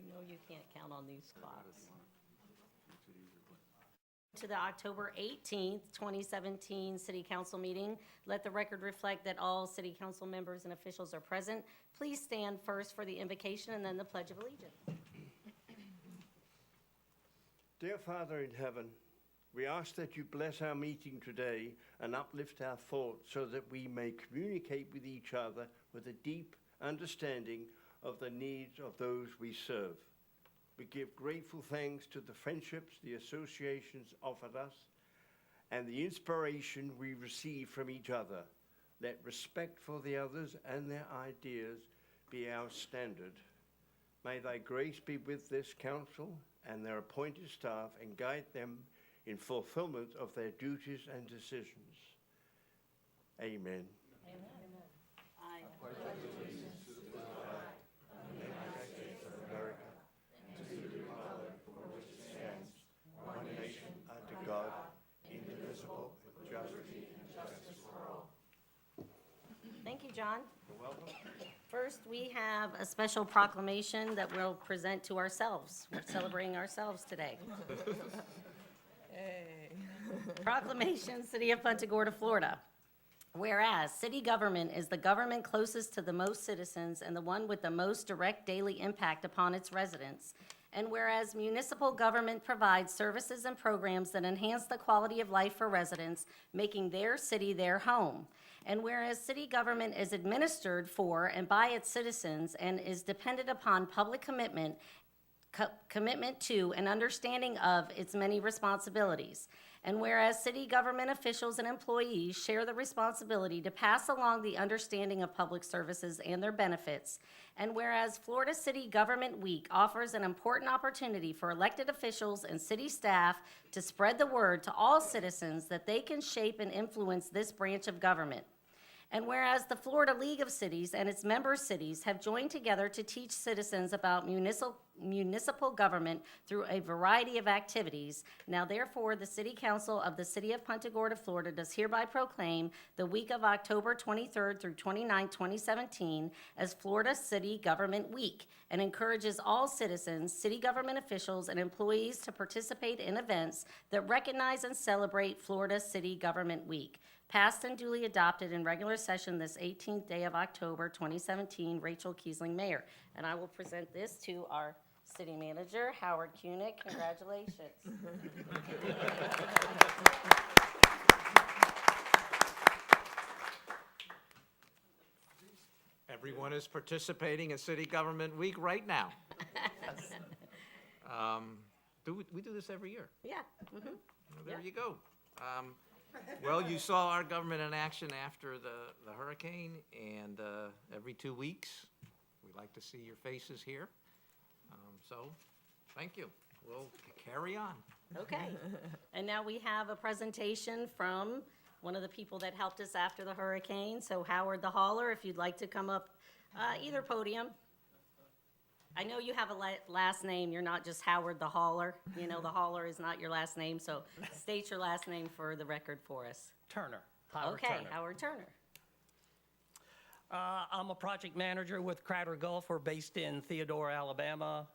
No, you can't count on these clocks. To the October 18th, 2017 City Council meeting. Let the record reflect that all City Council members and officials are present. Please stand first for the invocation and then the Pledge of Allegiance. Dear Father in heaven, we ask that you bless our meeting today and uplift our thoughts so that we may communicate with each other with a deep understanding of the needs of those we serve. We give grateful thanks to the friendships the associations offered us and the inspiration we receive from each other. Let respect for the others and their ideas be our standard. May thy grace be with this council and their appointed staff and guide them in fulfillment of their duties and decisions. Amen. Amen. I pledge allegiance to the flag of the United States of America and to the republic for which it stands, one nation under God, indivisible, with justice and justice for all. Thank you, John. You're welcome. First, we have a special proclamation that we'll present to ourselves. We're celebrating ourselves today. Hey. Proclamation, City of Punta Gorda, Florida. Whereas city government is the government closest to the most citizens and the one with the most direct daily impact upon its residents. And whereas municipal government provides services and programs that enhance the quality of life for residents, making their city their home. And whereas city government is administered for and by its citizens and is dependent upon public commitment to and understanding of its many responsibilities. And whereas city government officials and employees share the responsibility to pass along the understanding of public services and their benefits. And whereas Florida City Government Week offers an important opportunity for elected officials and city staff to spread the word to all citizens that they can shape and influence this branch of government. And whereas the Florida League of Cities and its member cities have joined together to teach citizens about municipal government through a variety of activities, now therefore the City Council of the City of Punta Gorda, Florida does hereby proclaim the week of October 23rd through 29th, 2017 as Florida City Government Week and encourages all citizens, city government officials, and employees to participate in events that recognize and celebrate Florida City Government Week. Passed and duly adopted in regular session this 18th day of October 2017, Rachel Kiesling, Mayor. And I will present this to our City Manager, Howard Kunick. Congratulations. Everyone is participating in City Government Week right now. We do this every year. Yeah. Well, there Yeah. you go. Well, you saw our government in action after the hurricane, and every 2 weeks, we like to see your faces here. So, thank you. We'll carry on. Okay. And now we have a presentation from one of the people that helped us after the hurricane. So Howard the Hauler, if you'd like to come up, either podium. I know you have a last name. You're not just Howard the Hauler. You know, the Hauler is not your last name, so state your last name for the record for us. Turner. Howard Okay, Turner. Howard Turner. I'm a project manager with Crowder Gulf. We're based in Theodore, Alabama.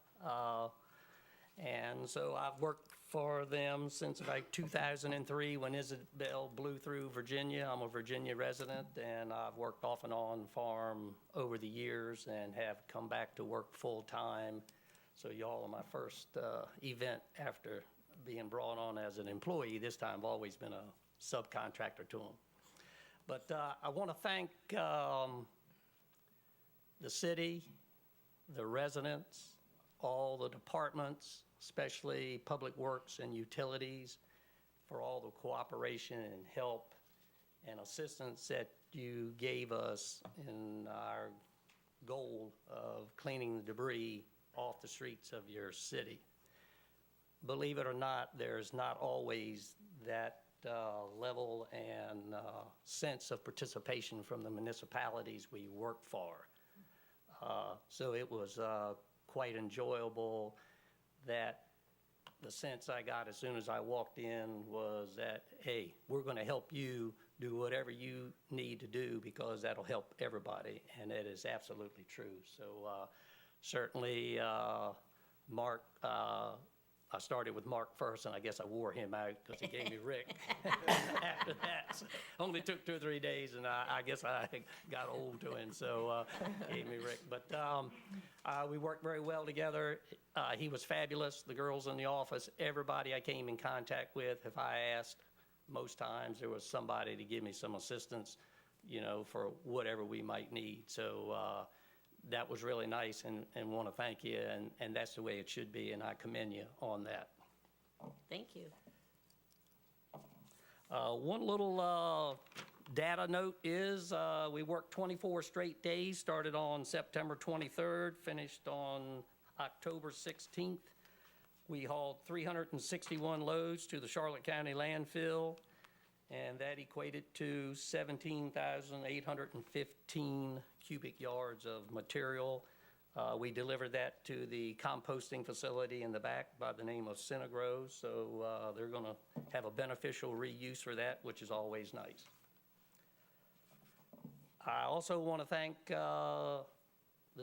And so I've worked for them since about 2003 when Isabel blew through Virginia. I'm a Virginia resident, and I've worked off and on farm over the years and have come back to work full-time. So y'all are my first event after being brought on as an employee. This time I've always been a subcontractor to them. But I want to thank the city, the residents, all the departments, especially Public Works and Utilities, for all the cooperation and help and assistance that you gave us in our goal of cleaning the debris off the streets of your city. Believe it or not, there's not always that level and sense of participation from the municipalities we work for. So it was quite enjoyable. That the sense I got as soon as I walked in was that, hey, we're going to help you do whatever you need to do because that'll help everybody, and it is absolutely true. So certainly Mark, I started with Mark first, and I guess I wore him out because he gave me Rick after that. So only took 2 or 3 days, and I guess I got old to him, so gave me Rick. But we worked very well together. He was fabulous. The girls in the office, everybody I came in contact with, if I asked, most times there was somebody to give me some assistance, for whatever we might need. So that was really nice, and want to thank you, and that's the way it should be, and I commend you on that. Thank you. One little data note is we worked 24 straight days, started on September 23rd, finished on October 16th. We hauled 361 loads to the Charlotte County landfill, and that equated to 17,815 cubic yards of material. We delivered that to the composting facility in the back by the name of Synagro, so they're going to have a beneficial reuse for that, which is always nice. I also want to thank the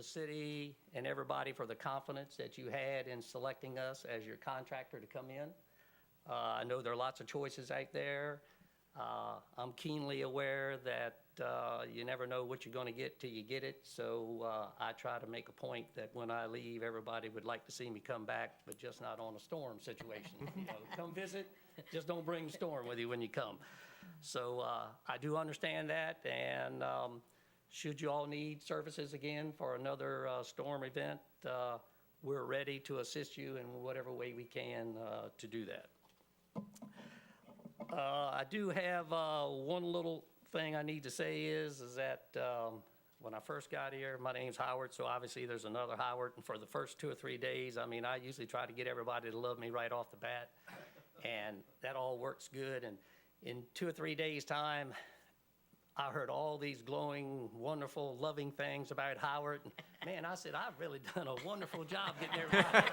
city and everybody for the confidence that you had in selecting us as your contractor to come in. I know there are lots of choices out there. I'm keenly aware that you never know what you're going to get till you get it, so I try to make a point that when I leave, everybody would like to see me come back, but just not on a storm situation. Come visit, just don't bring the storm with you when you come. So I do understand that, and should you all need services again for another storm event, we're ready to assist you in whatever way we can to do that. I do have one little thing I need to say is that when I first got here, my name's Howard, so obviously there's another Howard, and for the first 2 or 3 days, I usually try to get everybody to love me right off the bat, and that all works good, and in 2 or 3 days' time, I heard all these glowing, wonderful, loving things about Howard, and man, I said, I've really done a wonderful job getting everybody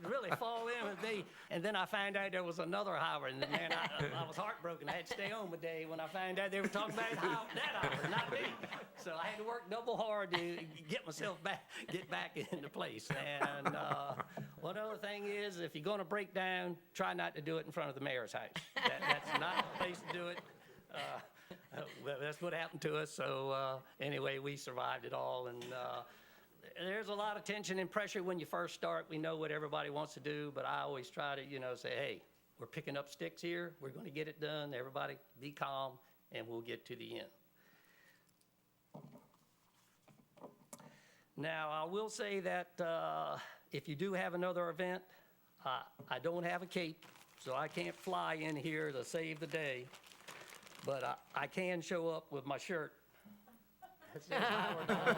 really fall in with me. And then I found out there was another Howard, and man, I was heartbroken. I had to stay home a day when I found out they were talking about that Howard, not me. So I had to work double hard to get myself get back into place. And one other thing is, if you're going to break down, try not to do it in front of the mayor's house. That's not the place to do it. That's what happened to us. So anyway, we survived it all, and there's a lot of tension and pressure when you first start. We know what everybody wants to do, but I always try to, say, hey, we're picking up sticks here. We're going to get it done. Everybody be calm, and we'll get to the end. Now, I will say that if you do have another event, I don't have a cape, so I can't fly in here to save the day, but I can show up with my shirt that says Howard on it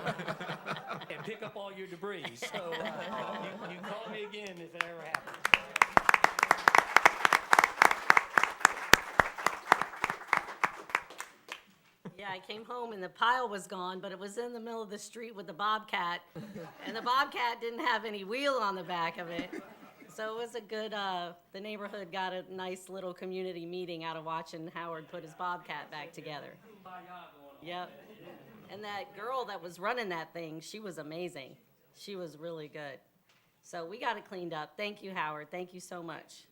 and pick up all your debris. So you can call me again if it ever happens. Yeah, I came home and the pile was gone, but it was in the middle of the street with the Bobcat, and the Bobcat didn't have any wheel on the back of it. So it was a good, the neighborhood got a nice little community meeting out of watching Howard put his Bobcat back together. Yep. And that girl that was running that thing, she was amazing. She was really good. So we got it cleaned up. Thank you, Howard. Thank you so much.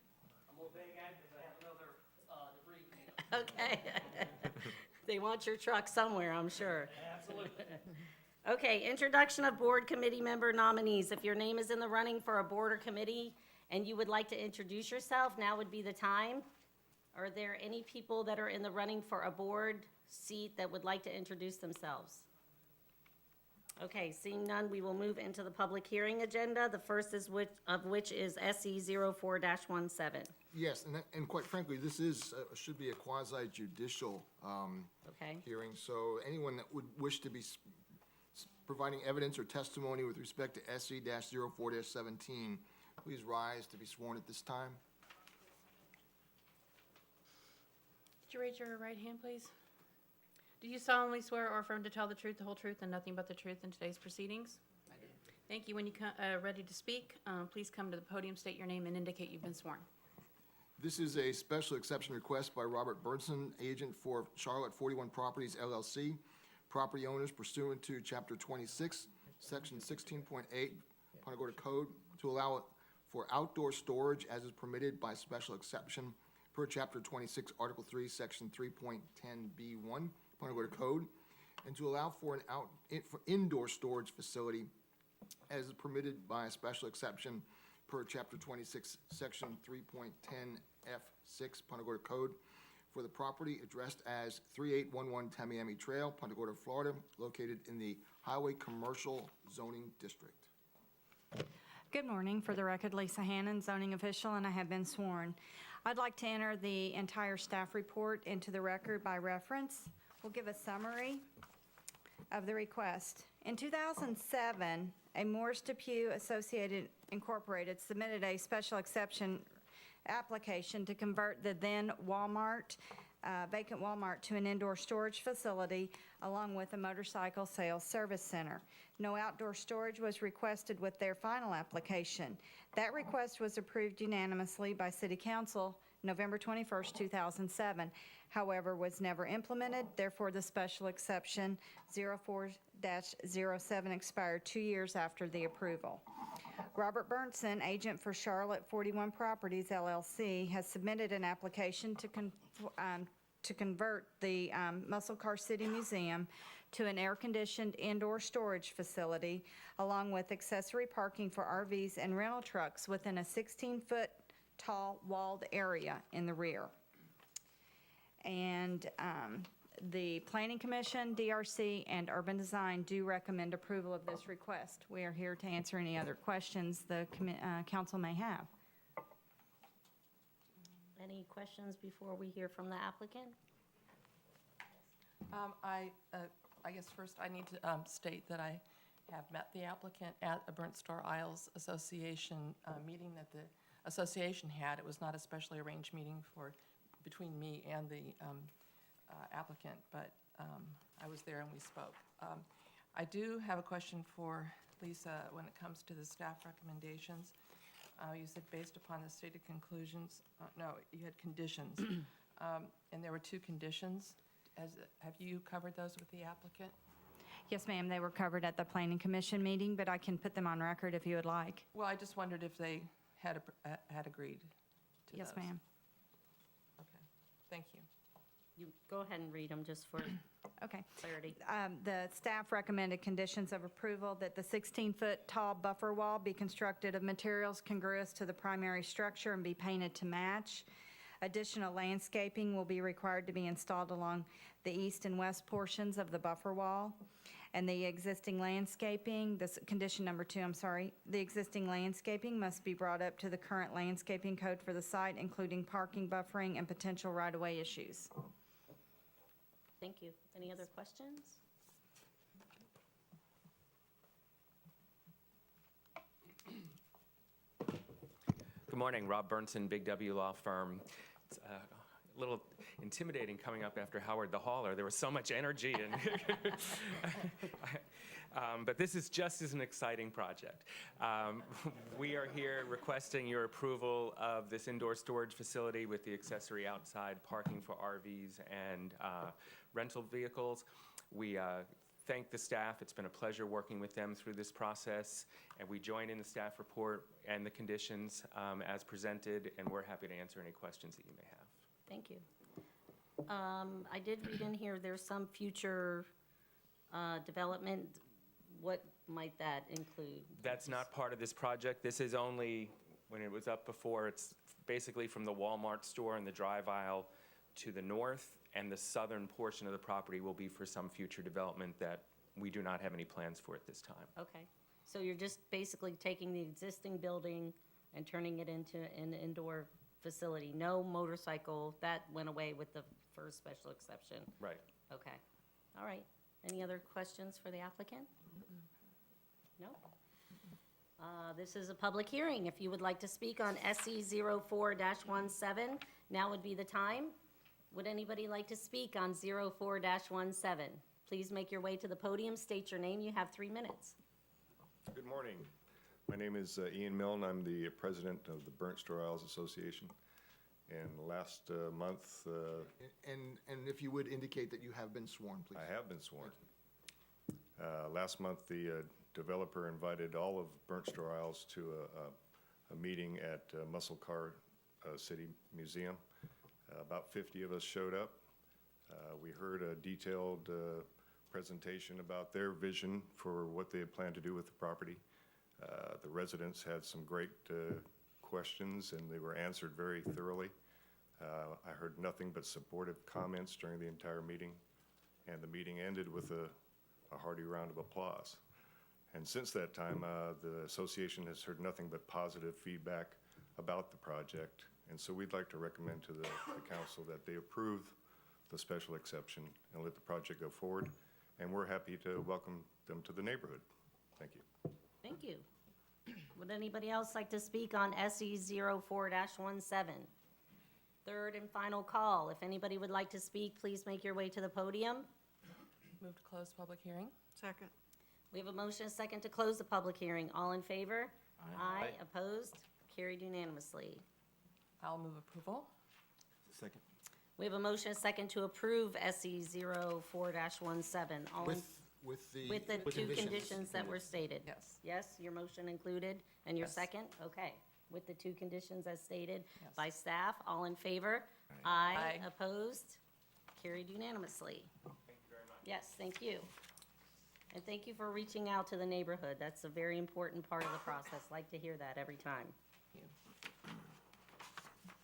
I'm going to beg out because I have another debris cleanup. Okay. They want your truck somewhere, I'm sure. Absolutely. Okay, introduction of board committee member nominees. If your name is in the running for a board or committee and you would like to introduce yourself, now would be the time. Are there any people that are in the running for a board seat that would like to introduce themselves? Okay, seeing none, we will move into the public hearing agenda. The first is of which is SE 04-17. Yes, and quite frankly, this is, should be a quasi-judicial Okay. hearing, so anyone that would wish to be providing evidence or testimony with respect to SE 04-17, please rise to be sworn at this time. Could you raise your right hand, please? Do you solemnly swear or affirm to tell the truth, the whole truth, and nothing but the truth in today's proceedings? I do. Thank you. When you come ready to speak, please come to the podium, state your name, and indicate you've been sworn. This is a special exception request by Robert Burnson, agent for Charlotte 41 Properties LLC, property owners pursuant to Chapter 26, Section 16.8, Punta Gorda Code to allow for outdoor storage as is permitted by special exception per Chapter 26, Article 3, Section 3.10B1, Punta Gorda Code, and to allow for for indoor storage facility as is permitted by a special exception per Chapter 26, Section 3.10F6, Punta Gorda Code, for the property addressed as 3811 Tamiami Trail, Punta Gorda, Florida, located in the Highway Commercial Zoning District. Good morning. For the record, Lisa Hannon, zoning official, and I have been sworn. I'd like to enter the entire staff report into the record by reference. We'll give a summary of the request. In 2007, a Morris Depew Associated Incorporated submitted a special exception application to convert the then vacant Walmart to an indoor storage facility along with a motorcycle sales service center. No outdoor storage was requested with their final application. That request was approved unanimously by City Council November 21st, 2007. However, was never implemented. Therefore, the special exception 04-07 expired 2 years after the approval. Robert Burnson, agent for Charlotte 41 Properties LLC, has submitted an application to convert the Muscle Car City Museum to an air-conditioned indoor storage facility, along with accessory parking for RVs and rental trucks within a 16-foot tall walled area in the rear. And the Planning Commission, DRC, and Urban Design do recommend approval of this request. We are here to answer any other questions the council may have. Any questions before we hear from the applicant? I guess first I need to state that I have met the applicant at a Burnt Store Isles Association meeting that the association had. It was not a specially arranged meeting between me and the applicant, but I was there and we spoke. I do have a question for Lisa when it comes to the staff recommendations. You said based upon the stated conclusions, no, you had conditions, and there were 2 conditions. Have you covered those with the applicant? Yes, ma'am, they were covered at the Planning Commission meeting, but I can put them on record if you would like. Well, I just wondered if they had agreed to Yes, those. ma'am. Okay, thank you. You go ahead and read them just for Okay. clarity. The staff recommended conditions of approval that the 16-foot tall buffer wall be constructed of materials congruous to the primary structure and be painted to match. Additional landscaping will be required to be installed along the east and west portions of the buffer wall. And the existing landscaping, this condition number 2, I'm sorry, the existing landscaping must be brought up to the current landscaping code for the site, including parking, buffering, and potential right-of-way issues. Thank you. Any other questions? Good morning, Rob Burnson, Big W Law Firm. It's a little intimidating coming up after Howard the Hauler. There was so much energy, and but this is just as an exciting project. We are here requesting your approval of this indoor storage facility with the accessory outside parking for RVs and rental vehicles. We thank the staff. It's been a pleasure working with them through this process, and we join in the staff report and the conditions as presented, and we're happy to answer any questions that you may have. Thank you. I did read in here, there's some future development. What might that include? That's not part of this project. This is only, when it was up before, it's basically from the Walmart store in the drive aisle to the north, and the southern portion of the property will be for some future development that we do not have any plans for at this time. Okay, so you're just basically taking the existing building and turning it into an indoor facility? No motorcycle, that went away with the first special exception? Right. Okay, all right. Any other questions for the applicant? No? This is a public hearing. If you would like to speak on SE 04-17, now would be the time. Would anybody like to speak on 04-17? Please make your way to the podium, state your name, you have 3 minutes. Good morning. My name is Ian Milne. I'm the president of the Burnt Store Isles Association. And last month, And if you would indicate that you have been sworn, please. I have been sworn. Last month, the developer invited all of Burnt Store Isles to a meeting at Muscle Car City Museum. About 50 of us showed up. We heard a detailed presentation about their vision for what they had planned to do with the property. The residents had some great questions, and they were answered very thoroughly. I heard nothing but supportive comments during the entire meeting, and the meeting ended with a hearty round of applause. And since that time, the association has heard nothing but positive feedback about the project, and so we'd like to recommend to the council that they approve the special exception and let the project go forward, and we're happy to welcome them to the neighborhood. Thank you. Thank you. Would anybody else like to speak on SE 04-17? Third and final call. If anybody would like to speak, please make your way to the podium. Move to close public hearing. Second. We have a motion, a second, to close the public hearing. All in favor? Aye. Opposed? Carried unanimously. I'll move approval. Second. We have a motion, a second, to approve SE 04-17. All in- With the. With the two conditions that were stated? Yes. Yes, your motion included, and your Yes. second? Okay. With the two conditions as stated Yes. by staff, all in favor? Aye. Aye. Opposed? Carried unanimously. Thank you very much. Yes, thank you. And thank you for reaching out to the neighborhood. That's a very important part of the process. Like to hear that every time.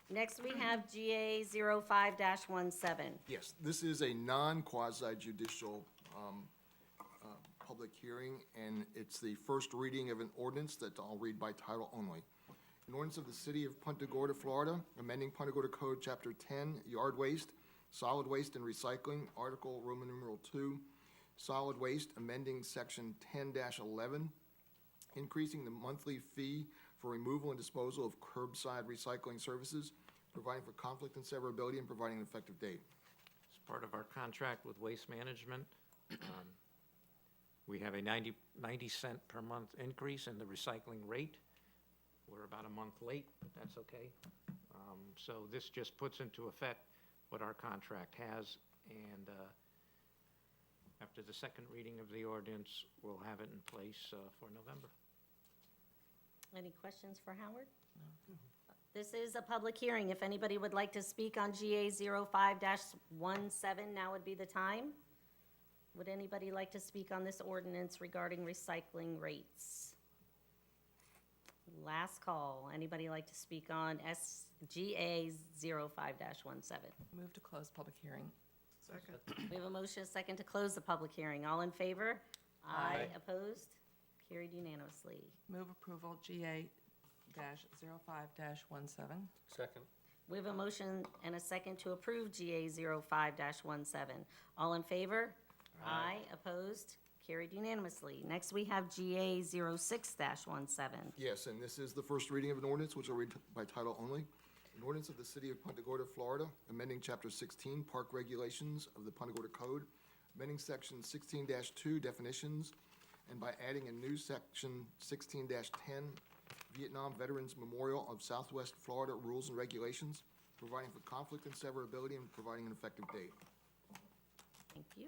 Next, we have GA 05-17. Yes, this is a non-quasi judicial public hearing, and it's the first reading of an ordinance that I'll read by title only. An ordinance of the City of Punta Gorda, Florida, amending Punta Gorda Code, Chapter 10, Yard Waste, Solid Waste and Recycling, Article Roman numeral 2, Solid Waste, amending Section 10-11, increasing the monthly fee for removal and disposal of curbside recycling services, providing for conflict and severability, and providing an effective date. As part of our contract with Waste Management, we have a 90 cent per month increase in the recycling rate. We're about a month late, but that's okay. So this just puts into effect what our contract has, and after the second reading of the ordinance, we'll have it in place for November. Any questions for Howard? No. This is a public hearing. If anybody would like to speak on GA 05-17, now would be the time. Would anybody like to speak on this ordinance regarding recycling rates? Last call. Anybody like to speak on GA 05-17? Move to close public hearing. Second. We have a motion, a second, to close the public hearing. All in favor? Aye. Opposed? Carried unanimously. Move approval GA-05-17. Second. We have a motion and a second to approve GA 05-17. All in favor? Aye. Opposed? Carried unanimously. Next, we have GA 06-17. Yes, and this is the first reading of an ordinance, which I'll read by title only. An ordinance of the City of Punta Gorda, Florida, amending Chapter 16, Park Regulations of the Punta Gorda Code, amending Section 16-2, Definitions, and by adding a new Section 16-10, Vietnam Veterans Memorial of Southwest Florida Rules and Regulations, providing for conflict and severability and providing an effective date. Thank you.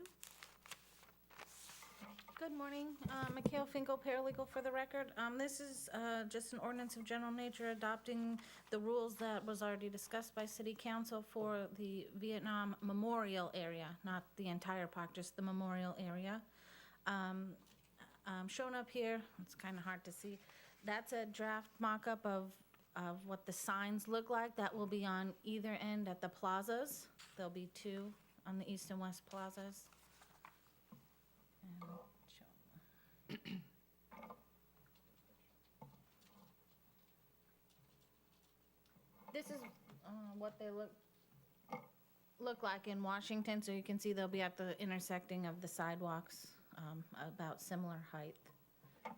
Good morning, Mikhail Finkel, paralegal for the record. This is just an ordinance of general nature adopting the rules that was already discussed by City Council for the Vietnam Memorial area, not the entire park, just the memorial area. Shown up here, it's kind of hard to see, that's a draft mock-up of what the signs look like. That will be on either end at the plazas. There'll be two on the east and west plazas. And this is what they look like in Washington, so you can see they'll be at the intersecting of the sidewalks, about similar height. And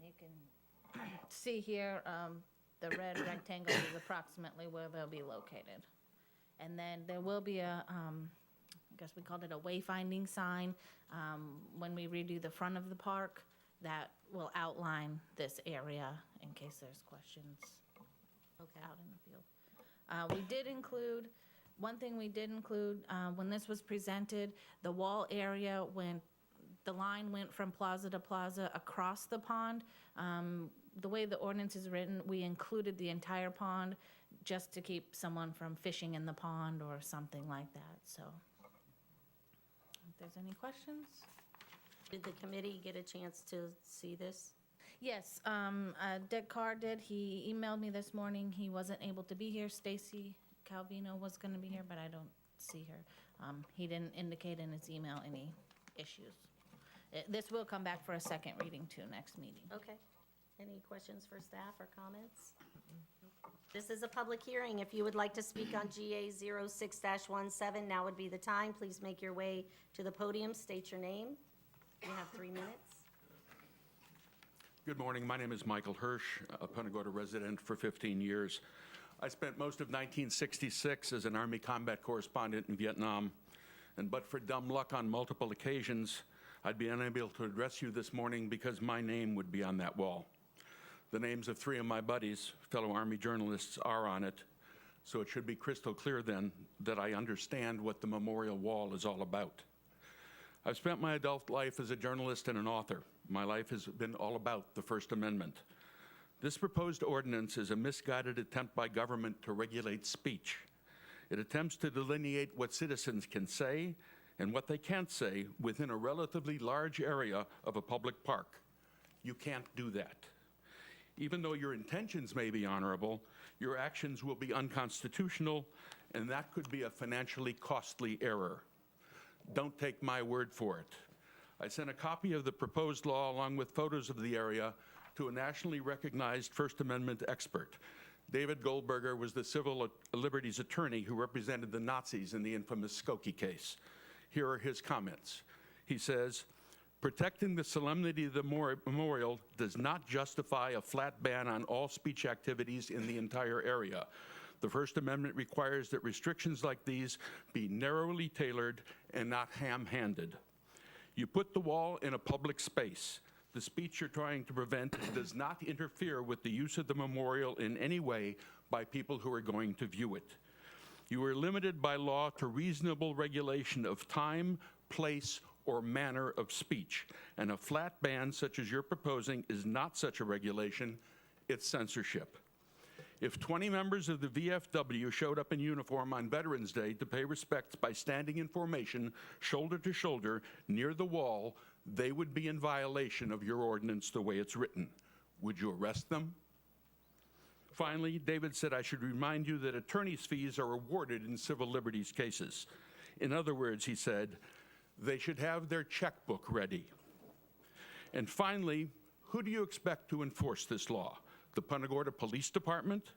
then you can see here, the red rectangle is approximately where they'll be located. And then there will be a, I guess we called it a wayfinding sign, when we redo the front of the park, that will outline this area in case there's questions out in the field. We did include One thing we did include, when this was presented, the wall area the line went from plaza to plaza across the pond. The way the ordinance is written, we included the entire pond just to keep someone from fishing in the pond or something like that, so. If there's any questions? Did the committee get a chance to see this? Yes, Dick Carr did. He emailed me this morning. He wasn't able to be here. Stacy Calvino was gonna be here, but I don't see her. He didn't indicate in his email any issues. This will come back for a second reading too, next meeting. Okay. Any questions for staff or comments? This is a public hearing. If you would like to speak on GA 06-17, now would be the time. Please make your way to the podium, state your name. You have 3 minutes. Good morning. My name is Michael Hirsch, a Punta Gorda resident for 15 years. I spent most of 1966 as an Army combat correspondent in Vietnam, and but for dumb luck on multiple occasions, I'd be unable to address you this morning because my name would be on that wall. The names of 3 of my buddies, fellow Army journalists, are on it, so it should be crystal clear then that I understand what the memorial wall is all about. I've spent my adult life as a journalist and an author. My life has been all about the First Amendment. This proposed ordinance is a misguided attempt by government to regulate speech. It attempts to delineate what citizens can say and what they can't say within a relatively large area of a public park. You can't do that. Even though your intentions may be honorable, your actions will be unconstitutional, and that could be a financially costly error. Don't take my word for it. I sent a copy of the proposed law along with photos of the area to a nationally recognized First Amendment expert. David Goldberger was the civil liberties attorney who represented the Nazis in the infamous Skokie case. Here are his comments. He says, protecting the solemnity of the memorial does not justify a flat ban on all speech activities in the entire area. The First Amendment requires that restrictions like these be narrowly tailored and not ham-handed. You put the wall in a public space. The speech you're trying to prevent does not interfere with the use of the memorial in any way by people who are going to view it. You are limited by law to reasonable regulation of time, place, or manner of speech, and a flat ban such as you're proposing is not such a regulation, it's censorship. If 20 members of the VFW showed up in uniform on Veterans Day to pay respects by standing in formation, shoulder to shoulder, near the wall, they would be in violation of your ordinance the way it's written. Would you arrest them? Finally, David said I should remind you that attorney's fees are awarded in civil liberties cases. In other words, he said, they should have their checkbook ready. And finally, who do you expect to enforce this law? The Punta Gorda Police Department?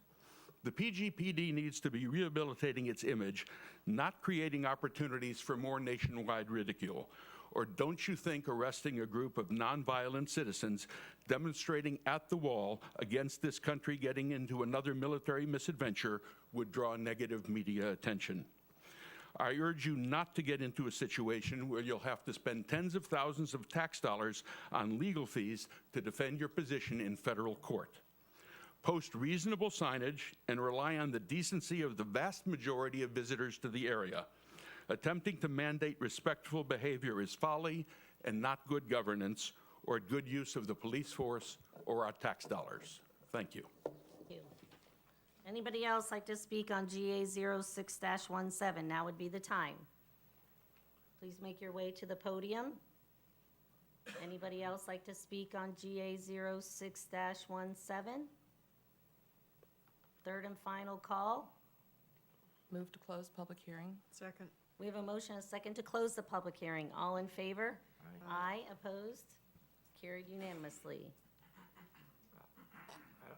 The PGPD needs to be rehabilitating its image, not creating opportunities for more nationwide ridicule. Or don't you think arresting a group of nonviolent citizens demonstrating at the wall against this country getting into another military misadventure would draw negative media attention? I urge you not to get into a situation where you'll have to spend tens of thousands of tax dollars on legal fees to defend your position in federal court. Post reasonable signage and rely on the decency of the vast majority of visitors to the area. Attempting to mandate respectful behavior is folly and not good governance or good use of the police force or our tax dollars. Thank you. Thank you. Anybody else like to speak on GA 06-17? Now would be the time. Please make your way to the podium. Anybody else like to speak on GA 06-17? Third and final call. Move to close public hearing. Second. We have a motion and a second to close the public hearing. All in favor? Aye. Opposed? Carried unanimously.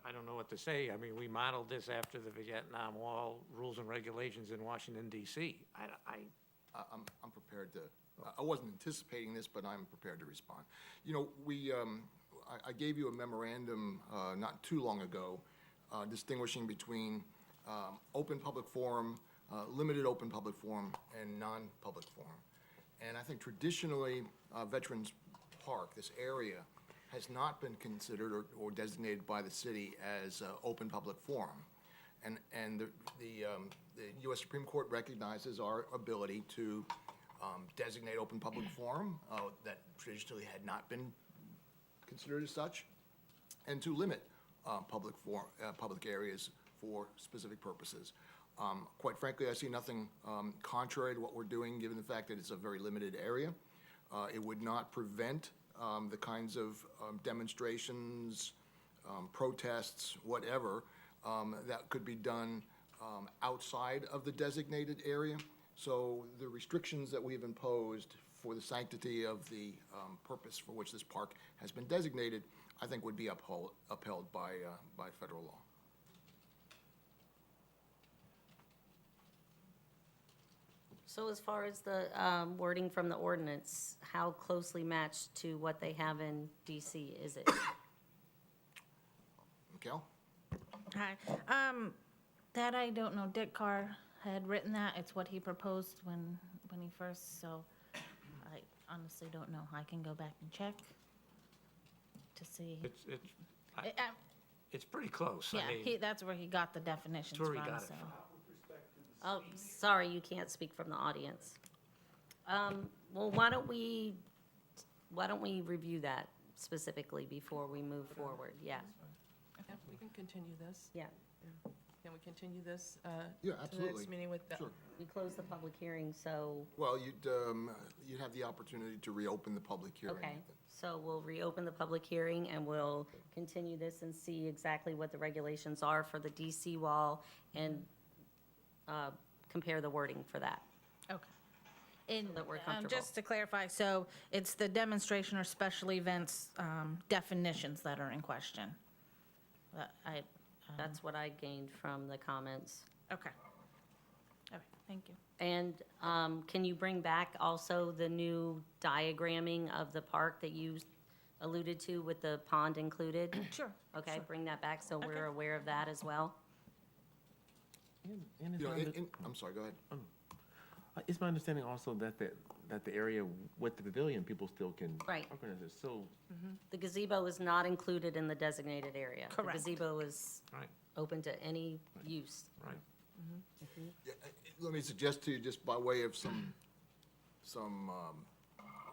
I don't know what to say. I mean, we modeled this after the Vietnam Wall rules and regulations in Washington, D.C. I'm prepared to, I wasn't anticipating this, but I'm prepared to respond. You know, I gave you a memorandum not too long ago distinguishing between open public forum, limited open public forum, and non-public forum. And I think traditionally, Veterans Park, this area, has not been considered or designated by the city as open public forum. And the the U.S. Supreme Court recognizes our ability to designate open public forum that traditionally had not been considered as such, and to limit public areas for specific purposes. Quite frankly, I see nothing contrary to what we're doing, given the fact that it's a very limited area. It would not prevent the kinds of demonstrations, protests, whatever, that could be done outside of the designated area. So the restrictions that we've imposed for the sanctity of the purpose for which this park has been designated, I think would be upheld by federal law. So as far as the wording from the ordinance, how closely matched to what they have in DC is it? Mikhail? Hi. That I don't know. Dick Carr had written that. It's what he proposed when he first, so I honestly don't know. I can go back and check to see. It's pretty close. I Yeah, mean, that's where he got the definitions That's from, where he got it so. from. Oh, sorry, you can't speak from the audience. Well, why don't we review that specifically before we move forward? Yeah, Yeah, we can continue this. yeah. Can we continue this Yeah, to the absolutely. next meeting with? Sure. We closed the public hearing, so, Well, you'd have the opportunity to reopen the public hearing. okay. So we'll reopen the public hearing and we'll continue this and see exactly what the regulations are for the DC wall and compare the wording for that. Okay. And that we're comfortable. just to clarify, so it's the demonstration or special events definitions that are in question? That's what I gained from the comments. Okay. All right, thank you. And can you bring back also the new diagramming of the park that you alluded to with the pond included? Sure. Okay, bring that back so we're Okay. aware of that as well. And You know, I'm sorry, go ahead. it's my understanding also that the area with the pavilion, people still can. Right. park on it. It's still, The gazebo is not included in the designated area. Correct. The gazebo is Right, open to any use. right. Yeah, let me suggest to you, just by way of some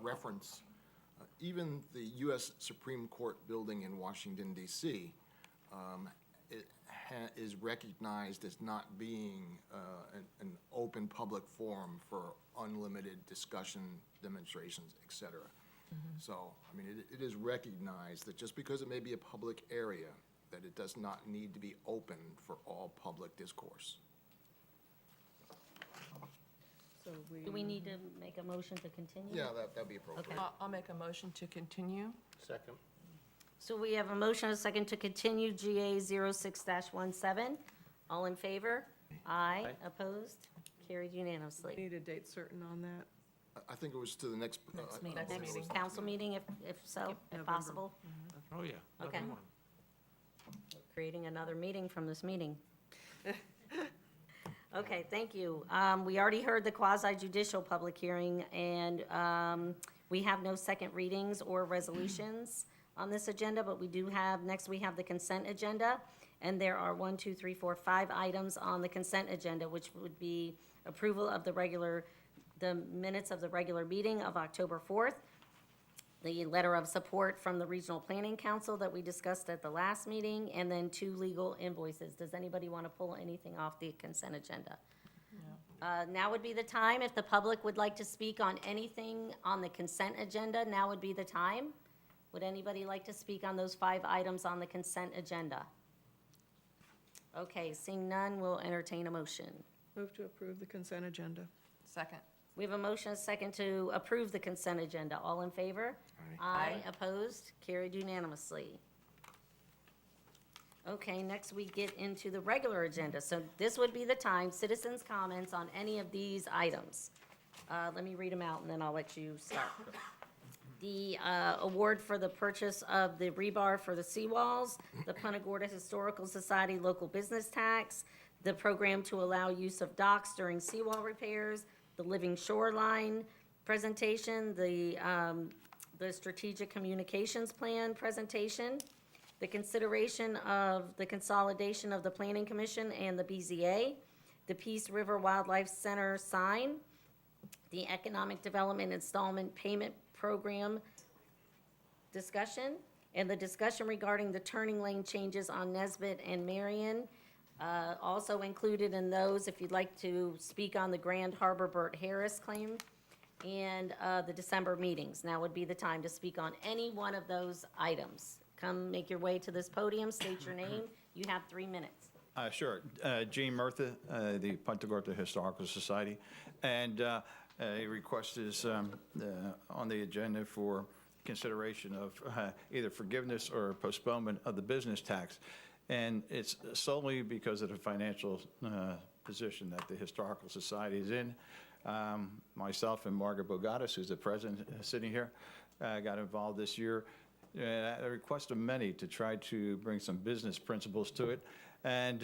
reference, even the U.S. Supreme Court building in Washington, D.C., is recognized as not being an open public forum for unlimited discussion, demonstrations, et cetera. So, I mean, it is recognized that just because it may be a public area, that it does not need to be open for all public discourse. Do we need to make a motion to continue? Yeah, that'd be appropriate. Okay. I'll make a motion to continue. second. So we have a motion, and a second to continue GA 06-17. All in favor? Aye. Opposed? Carried unanimously. Need a date certain on that? I think it was to the next. Next meeting. Next Next meeting. council meeting, if so, if November. possible. Oh, yeah. Okay. everyone. Creating another meeting from this meeting. Okay, thank you. We already heard the quasi judicial public hearing, and we have no second readings or resolutions on this agenda, but we do have, next we have the consent agenda, and there are 1, 2, 3, 4, 5 items on the consent agenda, which would be approval of the minutes of the regular meeting of October 4th, the letter of support from the Regional Planning Council that we discussed at the last meeting, and then 2 legal invoices. Does anybody want to pull anything off the consent agenda? Now would be the time. If the public would like to speak on anything on the consent agenda, now would be the time. Would anybody like to speak on those 5 items on the consent agenda? Okay, seeing none, we'll entertain a motion. Move to approve the consent agenda. Second. We have a motion, a second to approve the consent agenda. All in favor? Aye. Opposed? Carried unanimously. Okay, next we get into the regular agenda. So this would be the time, citizens' comments on any of these items. Let me read them out and then I'll let you start. The award for the purchase of the rebar for the seawalls, the Punta Gorda Historical Society local business tax, the program to allow use of docks during seawall repairs, the living shoreline presentation, the strategic communications plan presentation, the consideration of the consolidation of the Planning Commission and the BZA, the Peace River Wildlife Center sign, the Economic Development Installment Payment Program discussion, and the discussion regarding the turning lane changes on Nesbit and Marion. Also included in those, if you'd like to speak on the Grand Harbor Burt Harris claim, and the December meetings. Now would be the time to speak on any one of those items. Come make your way to this podium, state your name. You have 3 minutes. Sure. Gene Murtha, the Punta Gorda Historical Society. And a request is on the agenda for consideration of either forgiveness or postponement of the business tax. And it's solely because of the financial position that the Historical Society is in. Myself and Margaret Bogatis, who's the president sitting here, got involved this year at a request of many to try to bring some business principles to it. And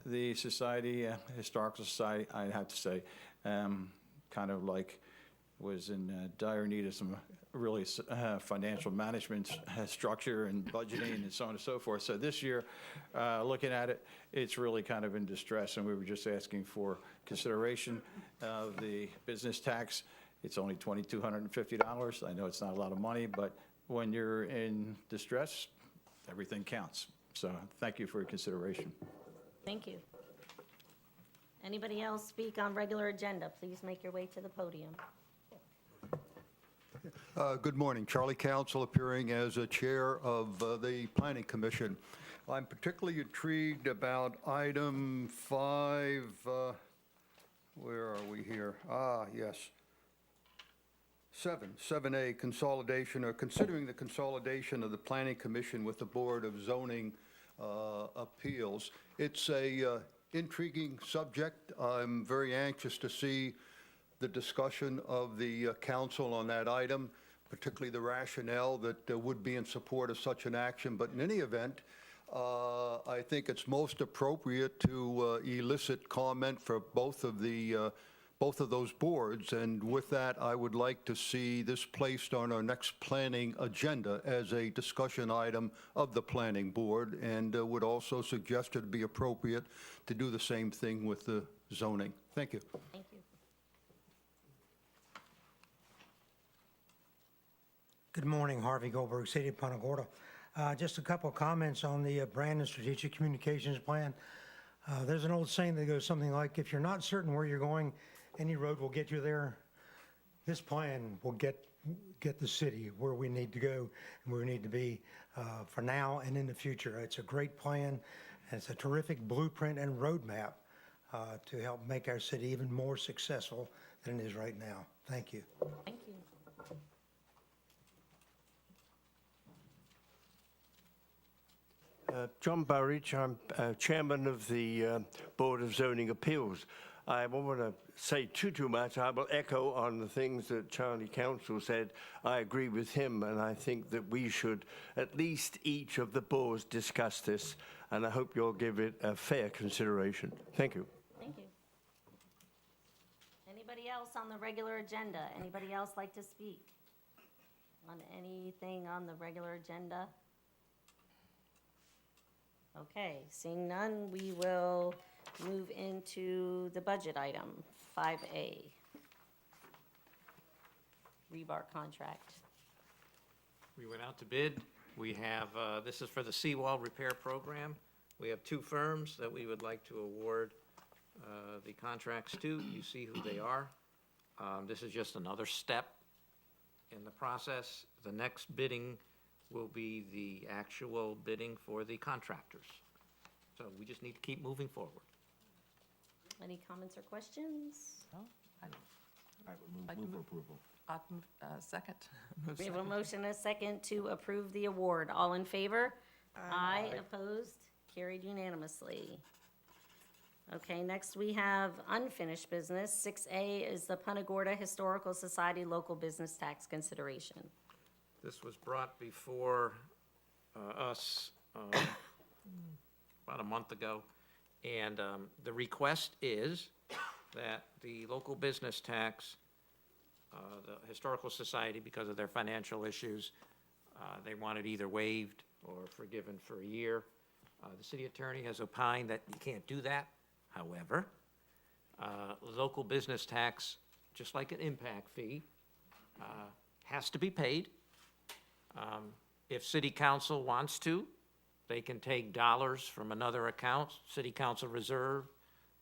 the society, Historical Society, I have to say, kind of like was in dire need of some really financial management structure and budgeting and so on and so forth. So this year, looking at it, it's really kind of in distress, and we were just asking for consideration of the business tax. It's only $2,250. I know it's not a lot of money, but when you're in distress, everything counts. So thank you for your consideration. Thank you. Anybody else speak on regular agenda? Please make your way to the podium. Good morning. Charlie Council, appearing as a chair of the Planning Commission. I'm particularly intrigued about item 5. Where are we here? Yes. 7A, consolidation, or considering the consolidation of the Planning Commission with the Board of Zoning Appeals. It's a intriguing subject. I'm very anxious to see the discussion of the council on that item, particularly the rationale that would be in support of such an action. But in any event, I think it's most appropriate to elicit comment for both of those boards. And with that, I would like to see this placed on our next planning agenda as a discussion item of the planning board, and would also suggest it be appropriate to do the same thing with the zoning. Thank you. Thank you. Good morning, Harvey Goldberg, City of Punta Gorda. Just a couple of comments on the Brandon Strategic Communications Plan. There's an old saying that goes something like, if you're not certain where you're going, any road will get you there. This plan will get the city where we need to go and where we need to be for now and in the future. It's a great plan, and it's a terrific blueprint and roadmap to help make our city even more successful than it is right now. Thank you. Thank you. John Burridge, I'm chairman of the Board of Zoning Appeals. I won't want to say too much. I will echo on the things that Charlie Council said. I agree with him, and I think that we should, at least each of the boards, discuss this, and I hope you'll give it a fair consideration. Thank you. Thank you. Anybody else on the regular agenda? Anybody else like to speak on anything on the regular agenda? Okay, seeing none, we will move into the budget item, 5A. Rebar contract. We went out to bid. We have, this is for the seawall repair program. We have 2 firms that we would like to award the contracts to. You see who they are. This is just another step in the process. The next bidding will be the actual bidding for the contractors. So we just need to keep moving forward. Any comments or questions? No, I don't. All right, Like to move for move- approval. I'll move, second. We have a motion and a second to approve the award. All in favor? Aye. Opposed? Carried unanimously. Okay, next we have unfinished business. 6A is the Punta Gorda Historical Society local business tax consideration. This was brought before us about a month ago, and the request is that the local business tax, the Historical Society, because of their financial issues, they want it either waived or forgiven for a year. The city attorney has opined that you can't do that. However, Local business tax, just like an impact fee, has to be paid. If city council wants to, they can take dollars from another account, city council reserve,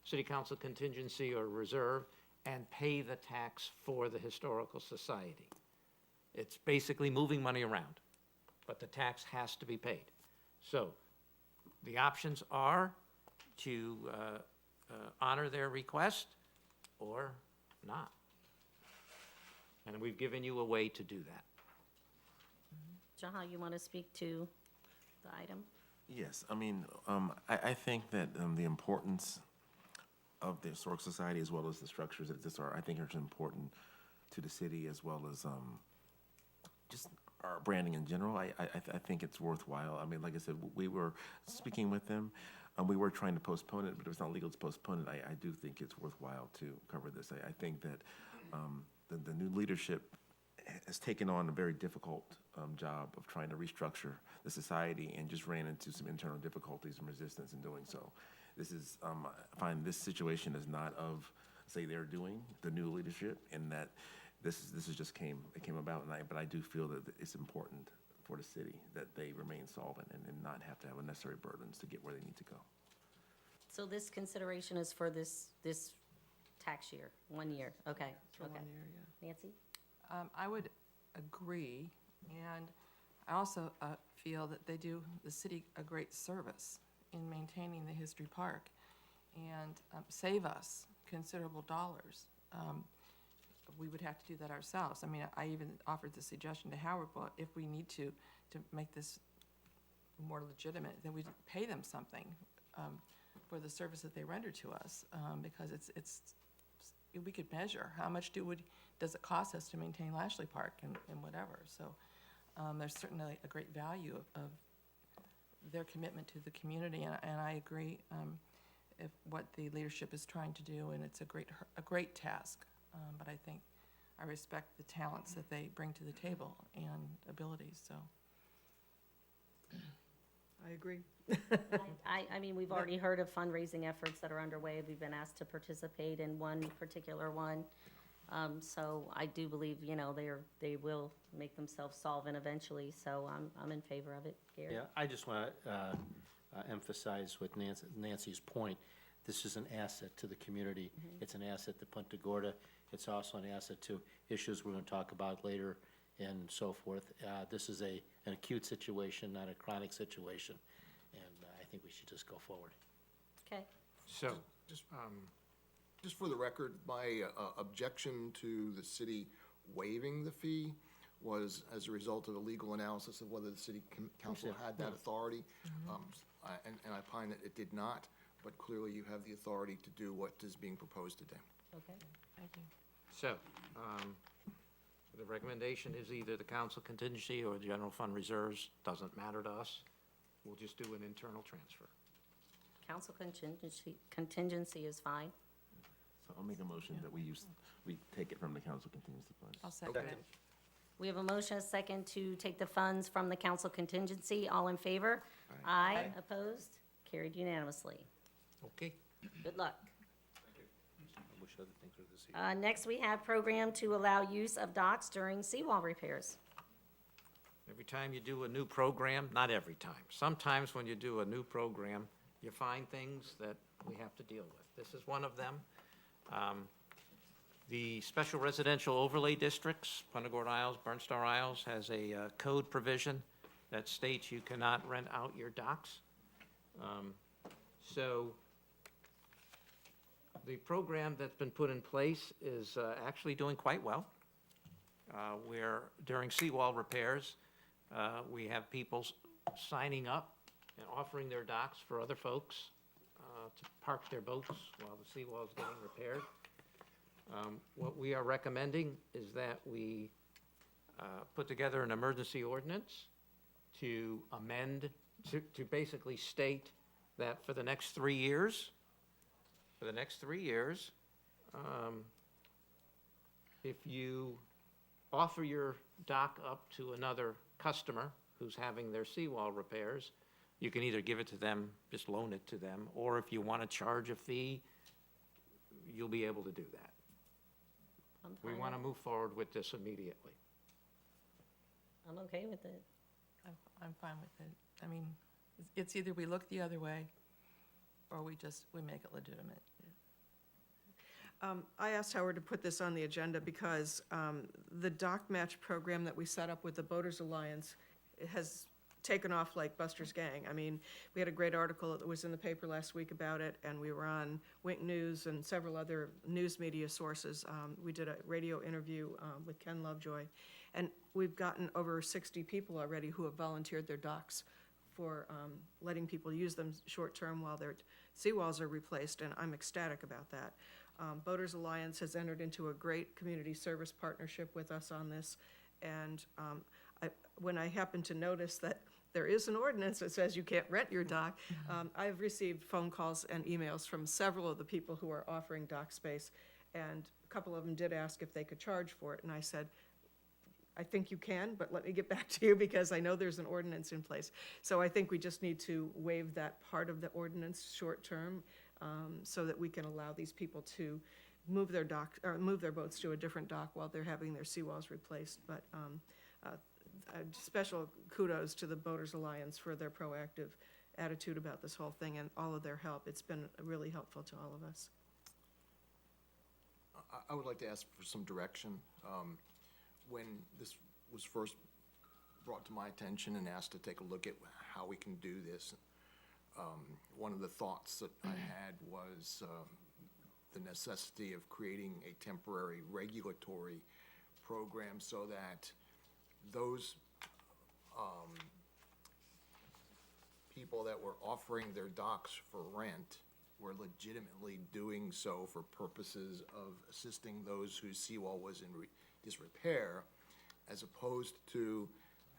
city council contingency or reserve, and pay the tax for the historical society. It's basically moving money around, but the tax has to be paid. So the options are to honor their request or not. And we've given you a way to do that. Jahan, you want to speak to the item? Yes, I mean, I think that the importance of the Historic Society as well as the structures that exist are, I think, are important to the city as well as just our branding in general. I think it's worthwhile. I mean, like I said, we were speaking with them. We were trying to postpone it, but it was not legal to postpone it. I do think it's worthwhile to cover this. I think that the new leadership has taken on a very difficult job of trying to restructure the society and just ran into some internal difficulties and resistance in doing so. This is, I find this situation is not of, say, they're doing, the new leadership, and that this is just came about, but I do feel that it's important for the city that they remain solvent and not have to have unnecessary burdens to get where they need to go. So this consideration is for this tax year, 1 year, okay, For okay. 1 year, yeah. Nancy? I would agree, and I also feel that they do the city a great service in maintaining the history park and save us considerable dollars. We would have to do that ourselves. I mean, I even offered the suggestion to Howard, well, if we need to make this more legitimate, then we pay them something for the service that they render to us, because we could measure how much does it cost us to maintain Lashley Park and whatever. So there's certainly a great value of their commitment to the community, and I agree if what the leadership is trying to do, and it's a great task. But I think I respect the talents that they bring to the table and abilities, so. I agree. I mean, we've already heard of fundraising efforts that are underway. We've been asked to participate in one particular one. So I do believe, they will make themselves solvent eventually, so I'm in favor of it. Gary? Yeah, I just want to emphasize with Nancy's point. This is an asset to the community. It's an asset to Punta Gorda. It's also an asset to issues we're going to talk about later and so forth. This is an acute situation, not a chronic situation, and I think we should just go forward. Okay. So, Just for the record, my objection to the city waiving the fee was as a result of a legal analysis of whether the city council had that authority. And I find that it did not, but clearly you have the authority to do what is being proposed today. Okay. Thank you. so, the recommendation is either the council contingency or the general fund reserves, doesn't matter to us. We'll just do an internal transfer. Council contingency is fine. So I'll make a motion that we take it from the council contingency fund. I'll second it. We have a motion, a second, to take the funds from the council contingency. All in favor? Aye. Opposed? Carried unanimously. Okay. Good luck. I wish other things were this easy. Next, we have program to allow use of docks during seawall repairs. Every time you do a new program, not every time, sometimes when you do a new program, you find things that we have to deal with. This is one of them. The Special Residential Overlay Districts, Punta Gorda Isles, Burnstar Isles, has a code provision that states you cannot rent out your docks. So the program that's been put in place is actually doing quite well. Where during seawall repairs, we have people signing up and offering their docks for other folks to park their boats while the seawall is getting repaired. What we are recommending is that we put together an emergency ordinance to amend, to basically state that for the next 3 years, if you offer your dock up to another customer who's having their seawall repairs, you can either give it to them, just loan it to them, or if you want to charge a fee, you'll be able to do that. I'm We fine want to with- move forward with this immediately. I'm okay with it. I'm fine with it. I mean, it's either we look the other way or we make it legitimate. I asked Howard to put this on the agenda because the dock match program that we set up with the Boaters Alliance has taken off like Buster's gang. I mean, we had a great article that was in the paper last week about it, and we were on Wink News and several other news media sources. We did a radio interview with Ken Lovejoy, and we've gotten over 60 people already who have volunteered their docks for letting people use them short-term while their seawalls are replaced, and I'm ecstatic about that. Boaters Alliance has entered into a great community service partnership with us on this, and when I happen to notice that there is an ordinance that says you can't rent your dock, I've received phone calls and emails from several of the people who are offering dock space, and a couple of them did ask if they could charge for it, and I said, I think you can, but let me get back to you because I know there's an ordinance in place. So I think we just need to waive that part of the ordinance short-term so that we can allow these people to move their dock, or move their boats to a different dock while they're having their seawalls replaced. But special kudos to the Boaters Alliance for their proactive attitude about this whole thing and all of their help. It's been really helpful to all of us. I would like to ask for some direction. When this was first brought to my attention and asked to take a look at how we can do this, one of the thoughts that I had was the necessity of creating a temporary regulatory program so that those people that were offering their docks for rent were legitimately doing so for purposes of assisting those whose seawall was in disrepair, as opposed to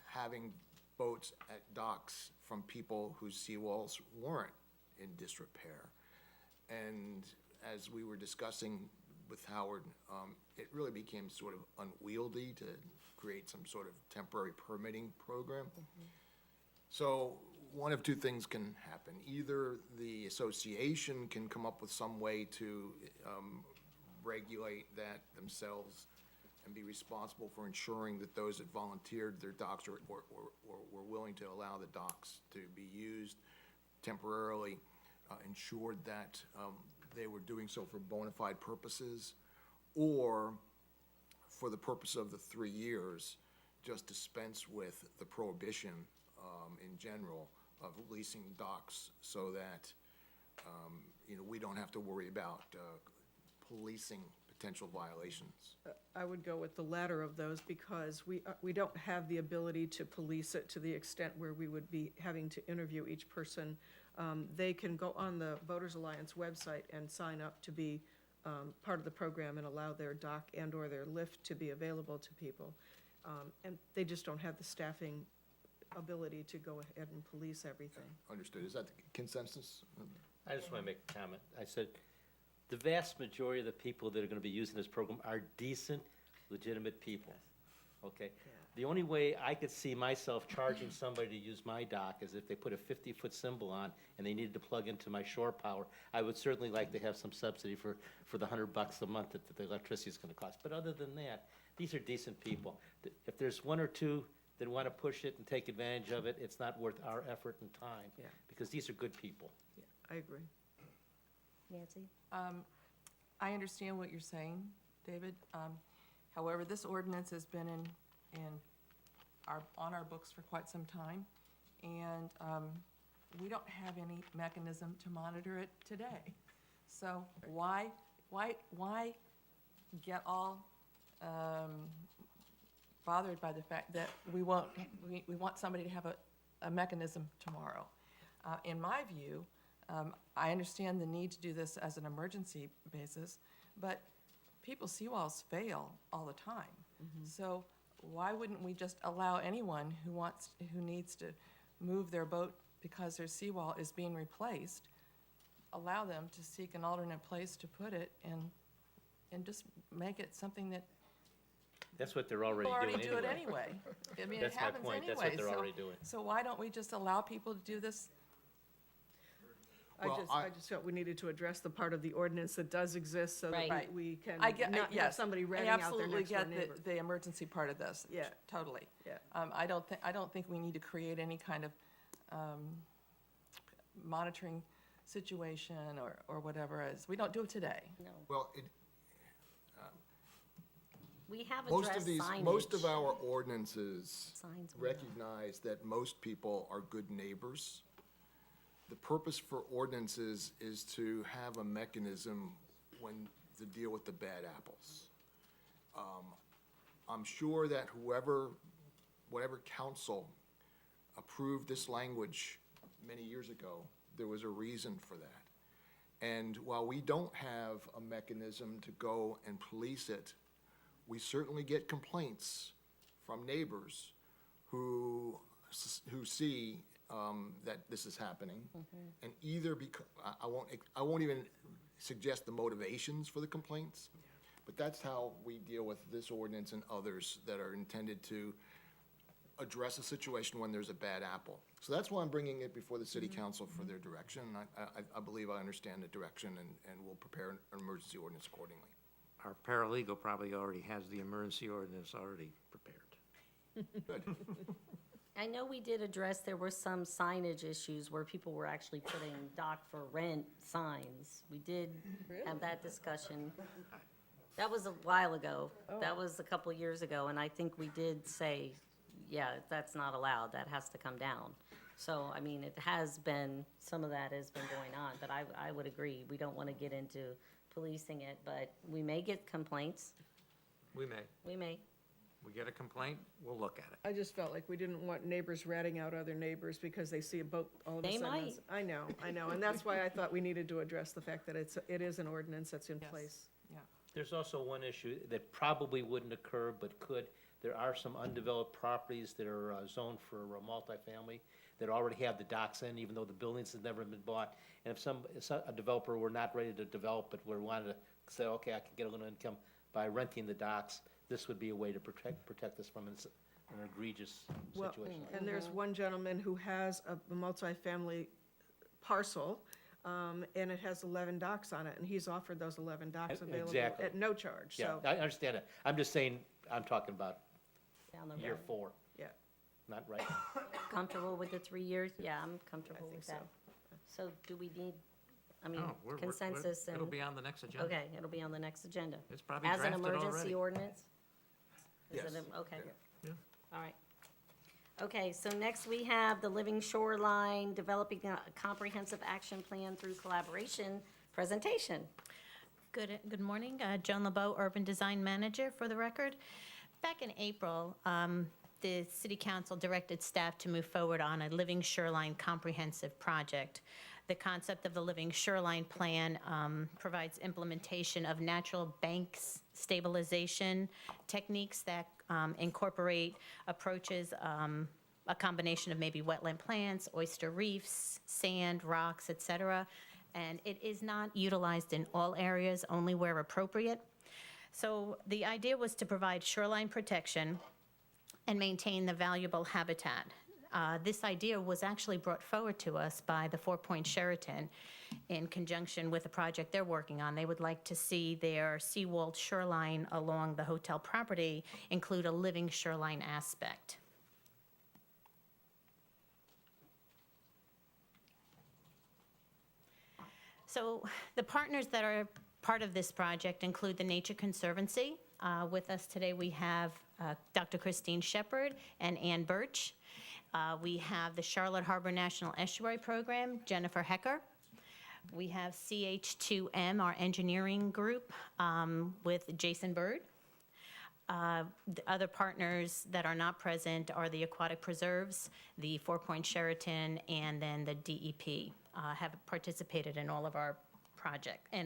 having boats at docks from people whose seawalls weren't in disrepair. And as we were discussing with Howard, it really became sort of unwieldy to create some sort of temporary permitting program. So one of two things can happen. Either the association can come up with some way to regulate that themselves and be responsible for ensuring that those that volunteered their docks or were willing to allow the docks to be used temporarily ensured that they were doing so for bona fide purposes, or for the purpose of the 3 years, just dispense with the prohibition in general of leasing docks so that, we don't have to worry about policing potential violations. I would go with the latter of those because we don't have the ability to police it to the extent where we would be having to interview each person. They can go on the Boaters Alliance website and sign up to be part of the program and allow their dock and/or their lift to be available to people. And they just don't have the staffing ability to go ahead and police everything. Understood. Is that the consensus? I just want to make a comment. I said, the vast majority of the people that are going to be using this program are decent, legitimate people, okay? The only way I could see myself charging somebody to use my dock is if they put a 50-foot symbol on and they needed to plug into my shore power. I would certainly like to have some subsidy for the $100 a month that the electricity is going to cost. But other than that, these are decent people. If there's one or two that want to push it and take advantage of it, it's not worth our effort and time, Yeah. because these are good people. Yeah, I agree. Nancy? I understand what you're saying, David. However, this ordinance has been on our books for quite some time, and we don't have any mechanism to monitor it today. So why get all bothered by the fact that we want somebody to have a mechanism tomorrow? In my view, I understand the need to do this as an emergency basis, but people's seawalls fail all the time. So why wouldn't we just allow anyone who needs to move their boat because their seawall is being replaced, allow them to seek an alternate place to put it and just make it something that That's what they're already people already doing do it anyway. anyway. I mean, it That's my happens point. anyway. That's what they're already doing. So why don't we just allow people to do this? Well, I just felt we needed to address the part of the ordinance that does exist so that Right. we can I get, not have yes. somebody renting out their I next door absolutely neighbor. get the emergency part of this. Yeah. Totally. Yeah. I don't think we need to create any kind of monitoring situation or whatever, as, we don't do it today. No, Well, we have most of addressed these, signage. most of our ordinances Signs will not. recognize that most people are good neighbors. The purpose for ordinances is to have a mechanism to deal with the bad apples. I'm sure that whatever council approved this language many years ago, there was a reason for that. And while we don't have a mechanism to go and police it, we certainly get complaints from neighbors who see that this is happening. And either because, I won't even suggest the motivations for the complaints, but that's how we deal with this ordinance and others that are intended to address a situation when there's a bad apple. So that's why I'm bringing it before the city council for their direction. I believe I understand the direction and will prepare an emergency ordinance accordingly. Our paralegal probably already has the emergency ordinance already prepared. Good. I know we did address, there were some signage issues where people were actually putting dock for rent signs. We did have that discussion. That was a while ago. That was a couple years ago, and I think we did say, yeah, that's not allowed, that has to come down. So, I mean, it has been, some of that has been going on, but I would agree, we don't want to get into policing it, but we may get complaints. We may. We may. We get a complaint, we'll look at it. I just felt like we didn't want neighbors ratting out other neighbors because they see a boat all of a They sudden. might. I know, and that's why I thought we needed to address the fact that it is an ordinance that's in Yes. place. There's also one issue that probably wouldn't occur, but could. There are some undeveloped properties that are zoned for multifamily that already have the docks in, even though the buildings have never been bought. And if a developer were not ready to develop, but wanted to say, okay, I can get a little income by renting the docks, this would be a way to protect us from an egregious Well, situation. and there's one gentleman who has a multifamily parcel, and it has 11 docks on it, and he's offered those 11 docks available Exactly. at no charge, Yeah, so, I understand it. I'm just saying, I'm talking about Down the year road. 4, yeah. not right now. Comfortable with the 3 years? Yeah, I'm comfortable think with that. So do we need, I mean, No, consensus and? It'll be on the next agenda. Okay, it'll be on the next agenda. It's probably As an drafted emergency already. ordinance? Is Yes. it okay. Yeah. All right. Okay, so next we have the Living Shoreline, Developing a Comprehensive Action Plan Through Collaboration presentation. Good morning, Joan LeBeau, Urban Design Manager, for the record. Back in April, the City Council directed staff to move forward on a Living Shoreline Comprehensive Project. The concept of the Living Shoreline Plan provides implementation of natural banks stabilization techniques that incorporate approaches, a combination of maybe wetland plants, oyster reefs, sand, rocks, et cetera. And it is not utilized in all areas, only where appropriate. So the idea was to provide shoreline protection and maintain the valuable habitat. This idea was actually brought forward to us by the Four Point Sheraton in conjunction with a project they're working on. They would like to see their seawalled shoreline along the hotel property include a living shoreline aspect. So the partners that are part of this project include the Nature Conservancy. With us today, we have Dr. Christine Shepard and Ann Birch. We have the Charlotte Harbor National Estuary Program, Jennifer Hecker. We have CH2M, our engineering group, with Jason Bird. The other partners that are not present are the Aquatic Preserves, the Four Point Sheraton, and then the DEP have participated in all of our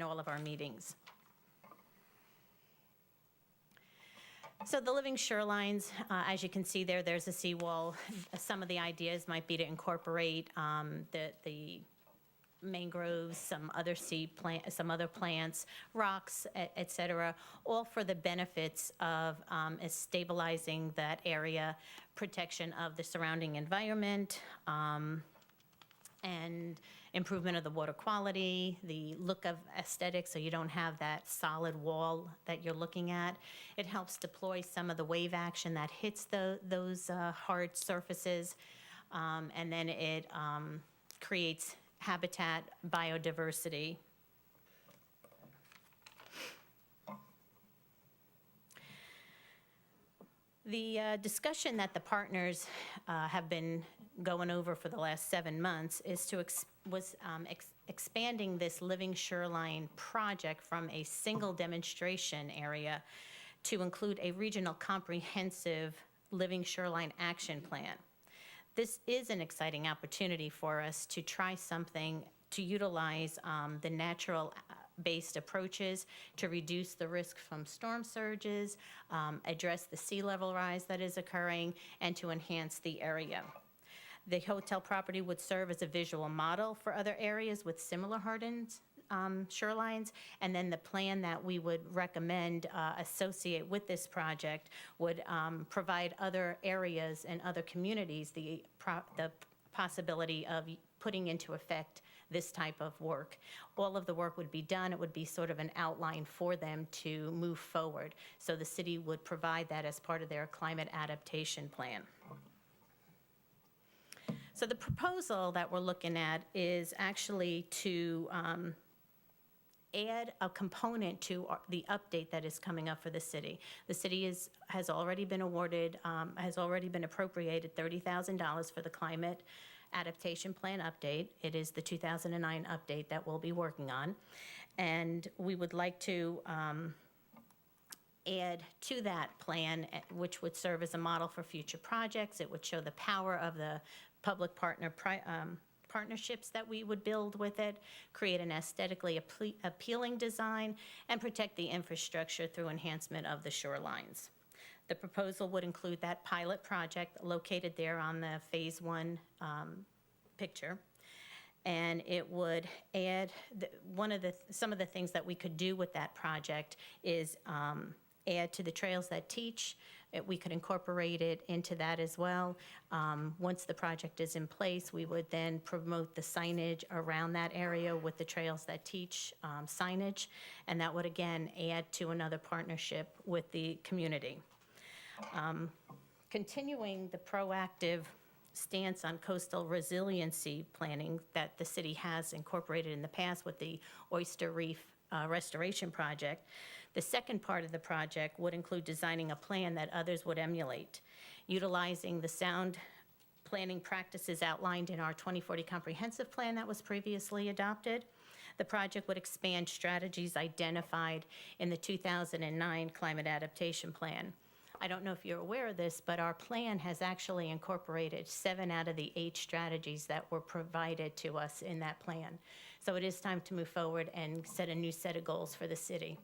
all of our meetings. So the living shorelines, as you can see there, there's a seawall. Some of the ideas might be to incorporate the mangroves, some other plants, rocks, et cetera, all for the benefits of stabilizing that area, protection of the surrounding environment, and improvement of the water quality, the look of aesthetics, so you don't have that solid wall that you're looking at. It helps deploy some of the wave action that hits those hard surfaces, and then it creates habitat biodiversity. The discussion that the partners have been going over for the last 7 months is expanding this Living Shoreline project from a single demonstration area to include a regional comprehensive Living Shoreline action plan. This is an exciting opportunity for us to try something to utilize the natural-based approaches to reduce the risk from storm surges, address the sea level rise that is occurring, and to enhance the area. The hotel property would serve as a visual model for other areas with similar hardened shorelines, and then the plan that we would recommend associate with this project would provide other areas and other communities the possibility of putting into effect this type of work. All of the work would be done. It would be sort of an outline for them to move forward. So the city would provide that as part of their climate adaptation plan. So the proposal that we're looking at is actually to add a component to the update that is coming up for the city. The city has already been awarded, has already been appropriated $30,000 for the climate adaptation plan update. It is the 2009 update that we'll be working on. And we would like to add to that plan, which would serve as a model for future projects. It would show the power of the public partnerships that we would build with it, create an aesthetically appealing design, and protect the infrastructure through enhancement of the shorelines. The proposal would include that pilot project located there on the Phase 1 picture. And it would add, some of the things that we could do with that project is add to the Trails That Teach. We could incorporate it into that as well. Once the project is in place, we would then promote the signage around that area with the Trails That Teach signage, and that would again add to another partnership with the community. Continuing the proactive stance on coastal resiliency planning that the city has incorporated in the past with the Oyster Reef Restoration Project, the second part of the project would include designing a plan that others would emulate, utilizing the sound planning practices outlined in our 2040 comprehensive plan that was previously adopted. The project would expand strategies identified in the 2009 climate adaptation plan. I don't know if you're aware of this, but our plan has actually incorporated 7 out of the 8 strategies that were provided to us in that plan. So it is time to move forward and set a new set of goals for the city.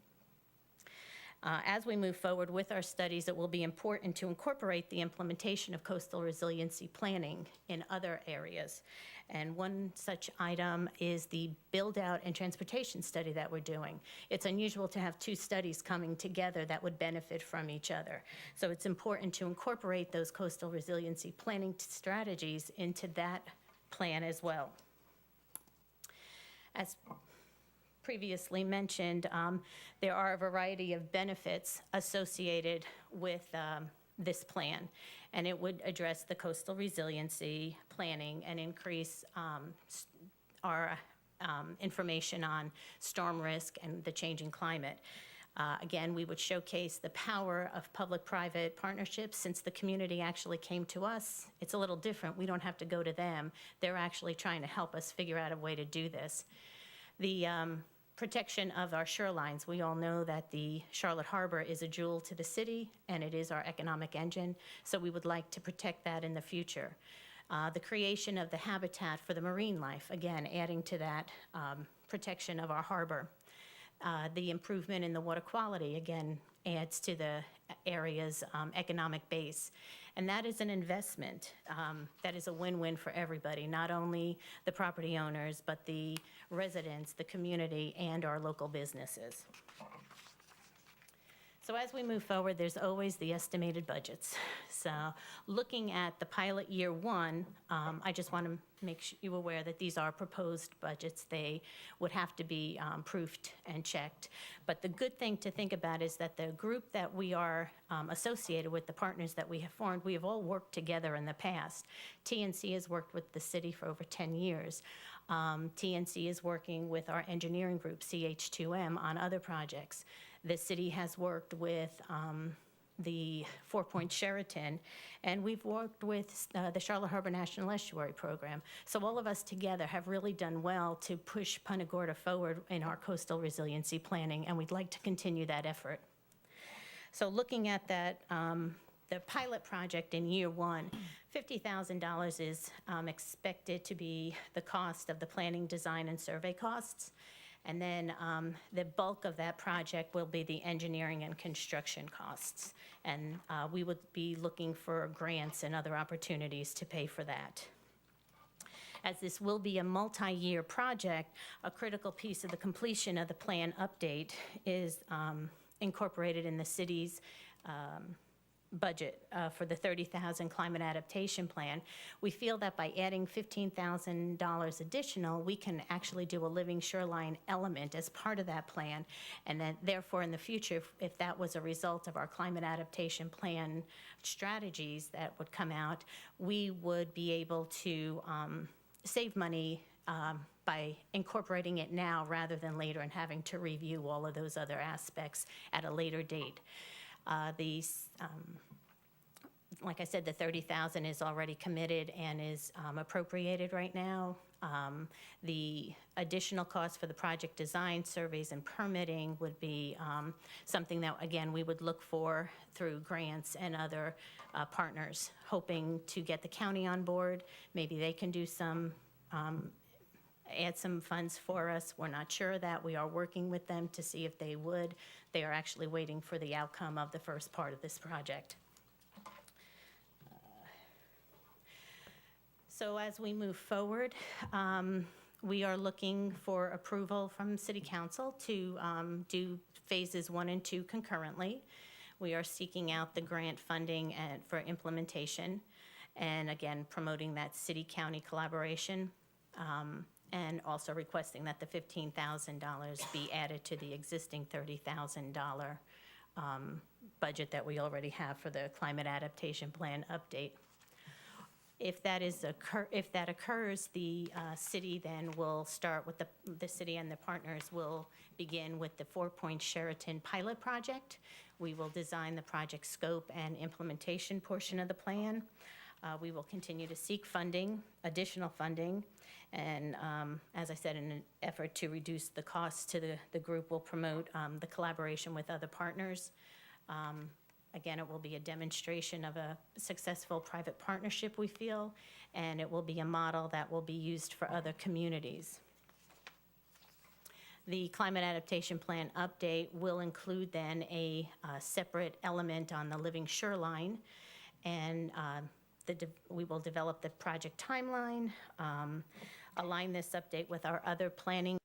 As we move forward with our studies, it will be important to incorporate the implementation of coastal resiliency planning in other areas. And one such item is the build-out and transportation study that we're doing. It's unusual to have 2 studies coming together that would benefit from each other. So it's important to incorporate those coastal resiliency planning strategies into that plan as well. As previously mentioned, there are a variety of benefits associated with this plan, and it would address the coastal resiliency planning and increase our information on storm risk and the changing climate. Again, we would showcase the power of public-private partnerships. Since the community actually came to us, it's a little different. We don't have to go to them. They're actually trying to help us figure out a way to do this. The protection of our shorelines. We all know that the Charlotte Harbor is a jewel to the city, and it is our economic engine, so we would like to protect that in the future. The creation of the habitat for the marine life, again, adding to that protection of our harbor. The improvement in the water quality, again, adds to the area's economic base. And that is an investment that is a win-win for everybody, not only the property owners, but the residents, the community, and our local businesses. So as we move forward, there's always the estimated budgets. So looking at the pilot year one, I just want to make you aware that these are proposed budgets. They would have to be proofed and checked. But the good thing to think about is that the group that we are associated with, the partners that we have formed, we have all worked together in the past. TNC has worked with the city for over 10 years. TNC is working with our engineering group, CH2M, on other projects. The city has worked with the Four Point Sheraton, and we've worked with the Charlotte Harbor National Estuary Program. So all of us together have really done well to push Punta Gorda forward in our coastal resiliency planning, and we'd like to continue that effort. So looking at that, the pilot project in year one, $50,000 is expected to be the cost of the planning, design, and survey costs. And then the bulk of that project will be the engineering and construction costs. And we would be looking for grants and other opportunities to pay for that. As this will be a multi-year project, a critical piece of the completion of the plan update is incorporated in the city's budget for the $30,000 climate adaptation plan. We feel that by adding $15,000 additional, we can actually do a living shoreline element as part of that plan. And then therefore in the future, if that was a result of our climate adaptation plan strategies that would come out, we would be able to save money by incorporating it now rather than later and having to review all of those other aspects at a later date. Like I said, the $30,000 is already committed and is appropriated right now. The additional costs for the project design, surveys, and permitting would be something that, again, we would look for through grants and other partners, hoping to get the county on board. Maybe they can do some add some funds for us. We're not sure of that. We are working with them to see if they would. They are actually waiting for the outcome of the first part of this project. So as we move forward, we are looking for approval from City Council to do phases 1 and 2 concurrently. We are seeking out the grant funding for implementation, and again, promoting that city-county collaboration. And also requesting that the $15,000 be added to the existing $30,000 budget that we already have for the climate adaptation plan update. If that occurs, the city then will start with the city and the partners will begin with the Four Point Sheraton pilot project. We will design the project scope and implementation portion of the plan. We will continue to seek funding, additional funding, and as I said, in an effort to reduce the costs to the group, we'll promote the collaboration with other partners. Again, it will be a demonstration of a successful private partnership, we feel, and it will be a model that will be used for other communities. The climate adaptation plan update will include then a separate element on the living shoreline, and we will develop the project timeline, align this update with our other planning